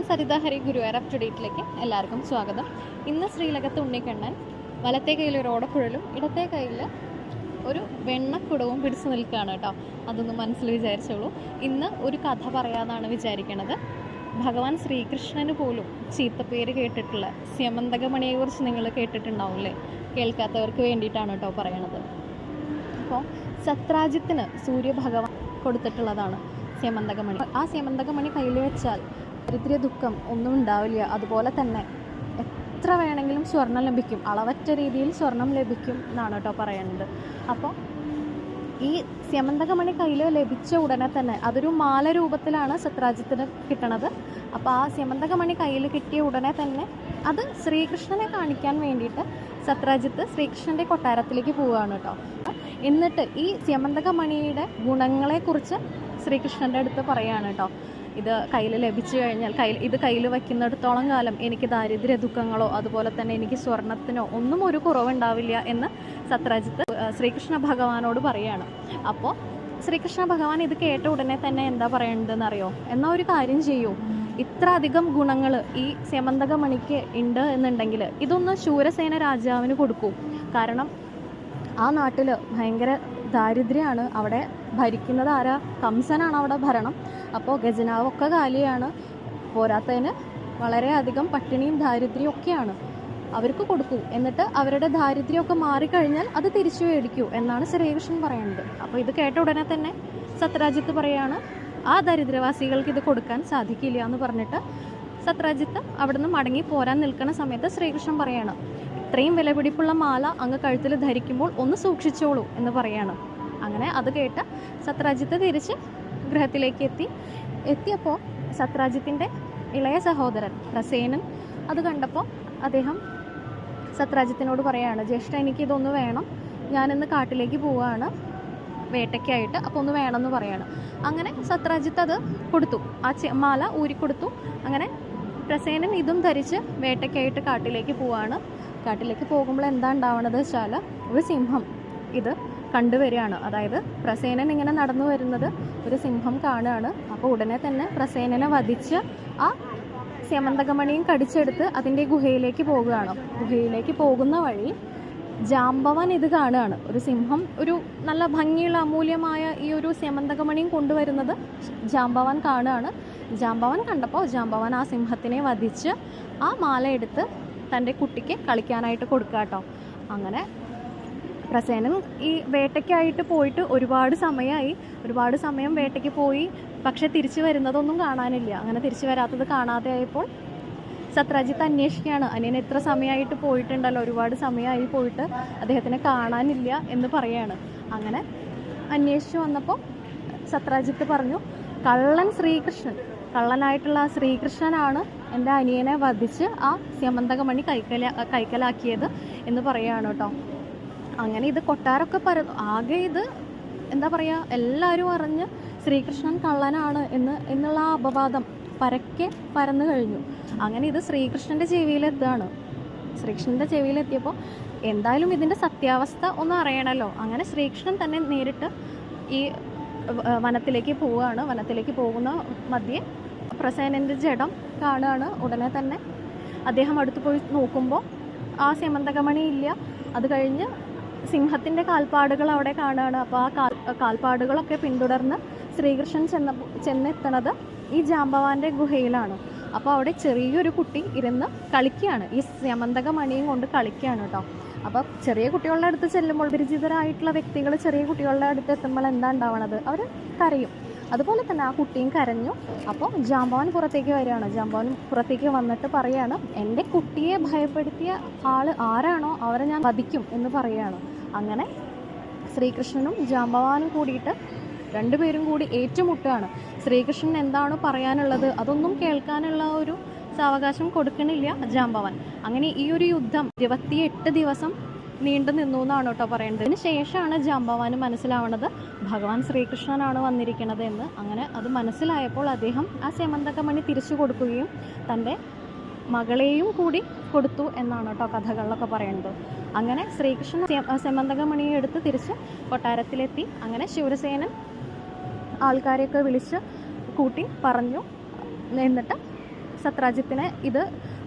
ഞാൻ Saritha Hari Guruvayur up to ഡേറ്റിലേക്ക് എല്ലാവർക്കും സ്വാഗതം. ഇന്ന് ശ്രീലകത്ത് ഉണ്ണിക്കണ്ണൻ വലത്തെ കയ്യിൽ ഒരു ഓടക്കുഴലും ഇടത്തെ കയ്യിൽ ഒരു വെണ്ണക്കുടവും പിടിച്ചു നിൽക്കുകയാണ് കേട്ടോ. അതൊന്ന് മനസ്സിൽ വിചാരിച്ചോളൂ. ഇന്ന് ഒരു കഥ പറയാമെന്നാണ് വിചാരിക്കണത്. ഭഗവാൻ ശ്രീകൃഷ്ണന് പോലും ചീത്തപ്പേര് കേട്ടിട്ടുള്ള സ്യമന്തകമണിയെക്കുറിച്ച് നിങ്ങൾ കേട്ടിട്ടുണ്ടാവില്ലേ? കേൾക്കാത്തവർക്ക് വേണ്ടിയിട്ടാണ് കേട്ടോ പറയണത്. അപ്പോൾ സത്രാജിത്തിന് സൂര്യഭഗവാൻ കൊടുത്തിട്ടുള്ളതാണ് സ്യമന്തകമണി. ആ സ്യമന്തകമണി കയ്യിൽ വെച്ചാൽ ദരിദ്ര ദുഃഖം ഒന്നും ഉണ്ടാവില്ല. അതുപോലെ തന്നെ എത്ര വേണമെങ്കിലും സ്വർണം ലഭിക്കും, അളവറ്റ രീതിയിൽ സ്വർണം ലഭിക്കും എന്നാണ് കേട്ടോ പറയുന്നത്. അപ്പോൾ ഈ സ്യമന്തകമണി കയ്യിൽ ലഭിച്ച ഉടനെ തന്നെ അതൊരു മാല രൂപത്തിലാണ് സത്രാജിത്തിന് കിട്ടണത്. അപ്പോൾ ആ സ്യമന്തകമണി കയ്യിൽ കിട്ടിയ ഉടനെ തന്നെ അത് ശ്രീകൃഷ്ണനെ കാണിക്കാൻ വേണ്ടിയിട്ട് സത്രാജിത്ത് ശ്രീകൃഷ്ണൻ്റെ കൊട്ടാരത്തിലേക്ക് പോവുകയാണ് കേട്ടോ. എന്നിട്ട് ഈ സ്യമന്തകമണിയുടെ ഗുണങ്ങളെക്കുറിച്ച് ശ്രീകൃഷ്ണൻ്റെ അടുത്ത് പറയുകയാണ് കേട്ടോ. ഇത് കയ്യിൽ ലഭിച്ചു കഴിഞ്ഞാൽ ഇത് കയ്യിൽ വയ്ക്കുന്നിടത്തോളം കാലം എനിക്ക് ദാരിദ്ര്യ ദുഃഖങ്ങളോ അതുപോലെ തന്നെ എനിക്ക് സ്വർണത്തിനോ ഒന്നും ഒരു കുറവുണ്ടാവില്ല എന്ന് സത്രാജിത്ത് ശ്രീകൃഷ്ണ ഭഗവാനോട് പറയുകയാണ്. അപ്പോൾ ശ്രീകൃഷ്ണ ഭഗവാൻ ഇത് കേട്ട ഉടനെ തന്നെ എന്താ പറയേണ്ടതെന്ന് അറിയോ? എന്നാൽ ഒരു കാര്യം ചെയ്യൂ, ഇത്ര അധികം ഗുണങ്ങൾ ഈ സ്യമന്തകമണിക്ക് ഉണ്ട് എന്നുണ്ടെങ്കിൽ ഇതൊന്ന് ശൂരസേന രാജാവിന് കൊടുക്കൂ. കാരണം ആ നാട്ടിൽ ഭയങ്കര ദാരിദ്ര്യമാണ്. അവിടെ ഭരിക്കുന്നത് ആരാ? കംസനാണ് അവിടെ ഭരണം. അപ്പോൾ ഖജനാവൊക്കെ കാലിയാണ്. പോരാത്തതിന് വളരെയധികം പട്ടിണിയും ദാരിദ്ര്യവും ഒക്കെയാണ്. അവർക്ക് കൊടുക്കൂ. എന്നിട്ട് അവരുടെ ദാരിദ്ര്യമൊക്കെ മാറിക്കഴിഞ്ഞാൽ അത് തിരിച്ചു മേടിക്കൂ എന്നാണ് ശ്രീകൃഷ്ണൻ പറയുന്നത്. അപ്പോൾ ഇത് കേട്ട ഉടനെ തന്നെ സത്രാജിത്ത് പറയാണ്, ആ ദരിദ്രവാസികൾക്ക് ഇത് കൊടുക്കാൻ സാധിക്കില്ല എന്ന് പറഞ്ഞിട്ട് സത്രാജിത്ത് അവിടുന്ന് മടങ്ങി പോരാൻ നിൽക്കുന്ന സമയത്ത് ശ്രീകൃഷ്ണൻ പറയാണ്, ഇത്രയും വിലപിടിപ്പുള്ള മാല അങ്ങ് കഴുത്തിൽ ധരിക്കുമ്പോൾ ഒന്ന് സൂക്ഷിച്ചോളൂ എന്ന് പറയാണ്. അങ്ങനെ അത് കേട്ട് സത്രാജിത്ത് തിരിച്ച് ഗൃഹത്തിലേക്ക് എത്തിയപ്പോൾ സത്രാജിത്തിൻ്റെ ഇളയ സഹോദരൻ പ്രസേനൻ അത് കണ്ടപ്പോൾ അദ്ദേഹം സത്രാജിത്തിനോട് പറയാണ്, ജ്യേഷ്ഠ എനിക്കിതൊന്ന് വേണം, ഞാനിന്ന് കാട്ടിലേക്ക് പോവുകയാണ് വേട്ടയ്ക്കായിട്ട്, അപ്പോൾ ഒന്ന് വേണമെന്ന് പറയാണ്. അങ്ങനെ സത്രാജിത്ത് അത് കൊടുത്തു, ആ മാല ഊരിക്കൊടുത്തു. അങ്ങനെ പ്രസേനൻ ഇതും ധരിച്ച് വേട്ടയ്ക്കായിട്ട് കാട്ടിലേക്ക് പോവുകയാണ്. കാട്ടിലേക്ക് പോകുമ്പോൾ എന്താ ഉണ്ടാവണത് വെച്ചാൽ ഒരു സിംഹം ഇത് കണ്ടുവരികയാണ്. അതായത് പ്രസേനൻ ഇങ്ങനെ നടന്നു വരുന്നത് ഒരു സിംഹം കാണുകയാണ്. അപ്പോൾ ഉടനെ തന്നെ പ്രസേനനെ വധിച്ച് ആ സ്യമന്തകമണിയും കടിച്ചെടുത്ത് അതിൻ്റെ ഗുഹയിലേക്ക് പോകുകയാണ്. ഗുഹയിലേക്ക് പോകുന്ന വഴി ജാംബവാൻ ഇത് കാണുകയാണ്. ഒരു സിംഹം ഒരു നല്ല ഭംഗിയുള്ള അമൂല്യമായ ഈ ഒരു സ്യമന്തകമണിയും കൊണ്ടുവരുന്നത് ജാംബവാൻ കാണുകയാണ്. ജാംബവാൻ കണ്ടപ്പോൾ ജാംബവാൻ ആ സിംഹത്തിനെ വധിച്ച് ആ മാല എടുത്ത് തൻ്റെ കുട്ടിക്ക് കളിക്കാനായിട്ട് കൊടുക്കുക കേട്ടോ. അങ്ങനെ പ്രസേനൻ ഈ വേട്ടയ്ക്കായിട്ട് പോയിട്ട് ഒരുപാട് സമയം വേട്ടയ്ക്ക് പോയി, പക്ഷെ തിരിച്ചു വരുന്നതൊന്നും കാണാനില്ല. അങ്ങനെ തിരിച്ചു വരാത്തത് കാണാതെ ആയപ്പോൾ സത്രാജിത്ത് അന്വേഷിക്കുകയാണ്, അനിയൻ എത്ര സമയമായിട്ട് പോയിട്ടുണ്ടല്ലോ, ഒരുപാട് സമയമായി പോയിട്ട് അദ്ദേഹത്തിനെ കാണാനില്ല എന്ന് പറയാണ്. അങ്ങനെ അന്വേഷിച്ച് വന്നപ്പോൾ സത്രാജിത്ത് പറഞ്ഞു, കള്ളനായിട്ടുള്ള ആ ശ്രീകൃഷ്ണനാണ് എൻ്റെ അനിയനെ വധിച്ച് ആ സ്യമന്തകമണി കൈക്കലാക്കിയത് എന്ന് പറയുകയാണ് കേട്ടോ. അങ്ങനെ ഇത് കൊട്ടാരമൊക്കെ ആകെ ഇത് എന്താ പറയുക, എല്ലാവരും അറിഞ്ഞ് ശ്രീകൃഷ്ണൻ കള്ളനാണ് എന്നുള്ള ആ അപവാദം പരക്കെ പരന്നു കഴിഞ്ഞു. അങ്ങനെ ഇത് ശ്രീകൃഷ്ണൻ്റെ ചെവിയിലെത്തുകയാണ്. ശ്രീകൃഷ്ണൻ്റെ ചെവിയിലെത്തിയപ്പോൾ എന്തായാലും ഇതിൻ്റെ സത്യാവസ്ഥ ഒന്ന് അറിയണമല്ലോ. അങ്ങനെ ശ്രീകൃഷ്ണൻ തന്നെ നേരിട്ട് ഈ വനത്തിലേക്ക് പോവുകയാണ്. വനത്തിലേക്ക് പോകുന്ന മധ്യേ പ്രസേനൻ്റെ ജഡം കാണുകയാണ്. ഉടനെ തന്നെ അദ്ദേഹം അടുത്ത് പോയി നോക്കുമ്പോൾ ആ സ്യമന്തകമണി ഇല്ല. അത് കഴിഞ്ഞ് സിംഹത്തിൻ്റെ കാൽപ്പാടുകൾ അവിടെ കാണുകയാണ്. അപ്പോൾ ആ കാൽപ്പാടുകളൊക്കെ പിന്തുടർന്ന് ശ്രീകൃഷ്ണൻ ചെന്നെത്തണത് ഈ ജാംബവാൻ്റെ ഗുഹയിലാണ്. അപ്പോൾ അവിടെ ചെറിയൊരു കുട്ടി ഇരുന്ന് കളിക്കുകയാണ്, ഈ സ്യമന്തകമണിയും കൊണ്ട് കളിക്കുകയാണ് കേട്ടോ. അപ്പോൾ ചെറിയ കുട്ടികളുടെ അടുത്ത് ചെല്ലുമ്പോൾ, പരിചിതരായിട്ടുള്ള വ്യക്തികൾ ചെറിയ കുട്ടികളുടെ അടുത്ത് എത്തുമ്പോൾ എന്താ ഉണ്ടാവണത്? അവർ കരയും. അതുപോലെ തന്നെ ആ കുട്ടിയും കരഞ്ഞു. അപ്പോൾ ജാംബവാൻ പുറത്തേക്ക് വരികയാണ്. ജാംബവാൻ പുറത്തേക്ക് വന്നിട്ട് പറയുകയാണ്, എൻ്റെ കുട്ടിയെ ഭയപ്പെടുത്തിയ ആൾ ആരാണോ അവരെ ഞാൻ വധിക്കും എന്ന് പറയുകയാണ്. അങ്ങനെ ശ്രീകൃഷ്ണനും ജാംബവാനും കൂടിയിട്ട് രണ്ടുപേരും കൂടി ഏറ്റുമുട്ടുകയാണ്. ശ്രീകൃഷ്ണൻ എന്താണോ പറയാനുള്ളത് അതൊന്നും കേൾക്കാനുള്ള ഒരു സാവകാശം കൊടുക്കണില്ല ജാംബവാൻ. അങ്ങനെ ഈ ഒരു യുദ്ധം 28 ദിവസം നീണ്ടു നിന്നു എന്നാണ് കേട്ടോ പറയുന്നത്. അതിന് ശേഷമാണ് ജാംബവാന് മനസ്സിലാവുന്നത് ഭഗവാൻ ശ്രീകൃഷ്ണനാണ് വന്നിരിക്കുന്നത് എന്ന്. അങ്ങനെ അത് മനസ്സിലായപ്പോൾ അദ്ദേഹം ആ സ്യമന്തകമണി തിരിച്ചു കൊടുക്കുകയും തൻ്റെ മകളെയും കൂടി കൊടുത്തു എന്നാണ് കേട്ടോ കഥകളിലൊക്കെ പറയുന്നത്. അങ്ങനെ ശ്രീകൃഷ്ണൻ സ്യമന്തകമണിയെ എടുത്ത് തിരിച്ച് കൊട്ടാരത്തിലെത്തി. അങ്ങനെ ശൂരസേനൻ ആൾക്കാരെയൊക്കെ വിളിച്ച് കൂട്ടി പറഞ്ഞു. എന്നിട്ട് സത്രാജിത്തിനെ ഇത്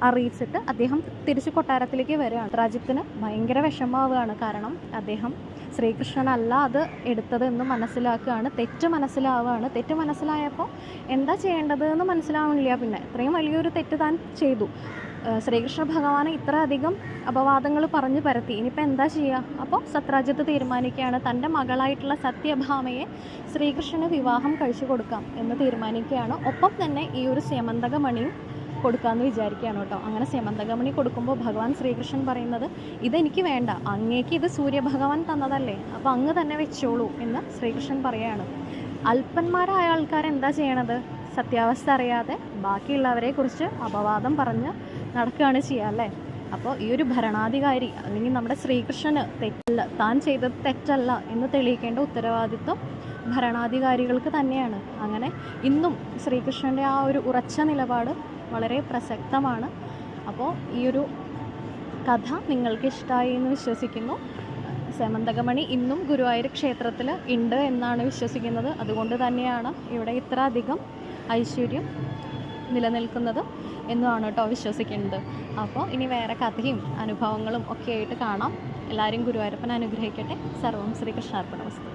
അറിയിച്ചിട്ട് അദ്ദേഹം തിരിച്ച് കൊട്ടാരത്തിലേക്ക് വരികയാണ്. സത്രാജിത്തിന് ഭയങ്കര വിഷമമാവുകയാണ്. കാരണം അദ്ദേഹം ശ്രീകൃഷ്ണനല്ല അത് എടുത്തത് എന്ന് മനസ്സിലാക്കുകയാണ്. തെറ്റ് മനസ്സിലായപ്പോൾ എന്താ ചെയ്യേണ്ടത് എന്ന് മനസ്സിലാവണില്ല. പിന്നെ ഇത്രയും വലിയൊരു തെറ്റ് താൻ ചെയ്തു. ശ്രീകൃഷ്ണ ഭഗവാനെ ഇത്ര അധികം അപവാദങ്ങൾ പറഞ്ഞു പരത്തി, ഇനിയിപ്പോൾ എന്താ ചെയ്യുക? അപ്പോൾ സത്രാജിത്ത് തീരുമാനിക്കുകയാണ് തൻ്റെ മകളായിട്ടുള്ള സത്യഭാമയെ ശ്രീകൃഷ്ണന് വിവാഹം കഴിച്ചു കൊടുക്കാം എന്ന് തീരുമാനിക്കുകയാണ്. ഒപ്പം തന്നെ ഈ ഒരു സ്യമന്തകമണിയും കൊടുക്കാമെന്ന് വിചാരിക്കുകയാണ് കേട്ടോ. അങ്ങനെ സ്യമന്തകമണി കൊടുക്കുമ്പോൾ ഭഗവാൻ ശ്രീകൃഷ്ണൻ പറയുന്നത്, ഇതെനിക്ക് വേണ്ട, അങ്ങേക്ക് ഇത് സൂര്യഭഗവാൻ തന്നതല്ലേ, അപ്പോൾ അങ്ങ് തന്നെ വെച്ചോളൂ എന്ന് ശ്രീകൃഷ്ണൻ പറയുകയാണ്. അല്പന്മാരായ ആൾക്കാരെന്താ ചെയ്യണത്? സത്യാവസ്ഥ അറിയാതെ ബാക്കിയുള്ളവരെ കുറിച്ച് അപവാദം പറഞ്ഞ് നടക്കുകയാണ് ചെയ്യുക അല്ലേ. അപ്പോൾ ഈ ഒരു ഭരണാധികാരി അല്ലെങ്കിൽ നമ്മുടെ ശ്രീകൃഷ്ണന് തെറ്റല്ല, താൻ ചെയ്തത് തെറ്റല്ല എന്ന് തെളിയിക്കേണ്ട ഉത്തരവാദിത്വം ഭരണാധികാരികൾക്ക് തന്നെയാണ്. അങ്ങനെ ഇന്നും ശ്രീകൃഷ്ണൻ്റെ ആ ഒരു ഉറച്ച നിലപാട് വളരെ പ്രസക്തമാണ്. അപ്പോൾ ഈ ഒരു കഥ നിങ്ങൾക്ക് ഇഷ്ടമായി എന്ന് വിശ്വസിക്കുന്നു. സ്യമന്തകമണി ഇന്നും ഗുരുവായൂർ ക്ഷേത്രത്തിൽ ഉണ്ട് എന്നാണ് വിശ്വസിക്കുന്നത്. അതുകൊണ്ട് തന്നെയാണ് ഇവിടെ ഇത്ര അധികം ഐശ്വര്യം നിലനിൽക്കുന്നത് എന്നാണ് കേട്ടോ വിശ്വസിക്കുന്നത്. അപ്പോൾ ഇനി വേറെ കഥയും അനുഭവങ്ങളും ഒക്കെ ആയിട്ട് കാണാം. എല്ലാവരും ഗുരുവായൂരപ്പൻ അനുഗ്രഹിക്കട്ടെ. സർവം ശ്രീകൃഷ്ണാർപ്പണമസ്തു.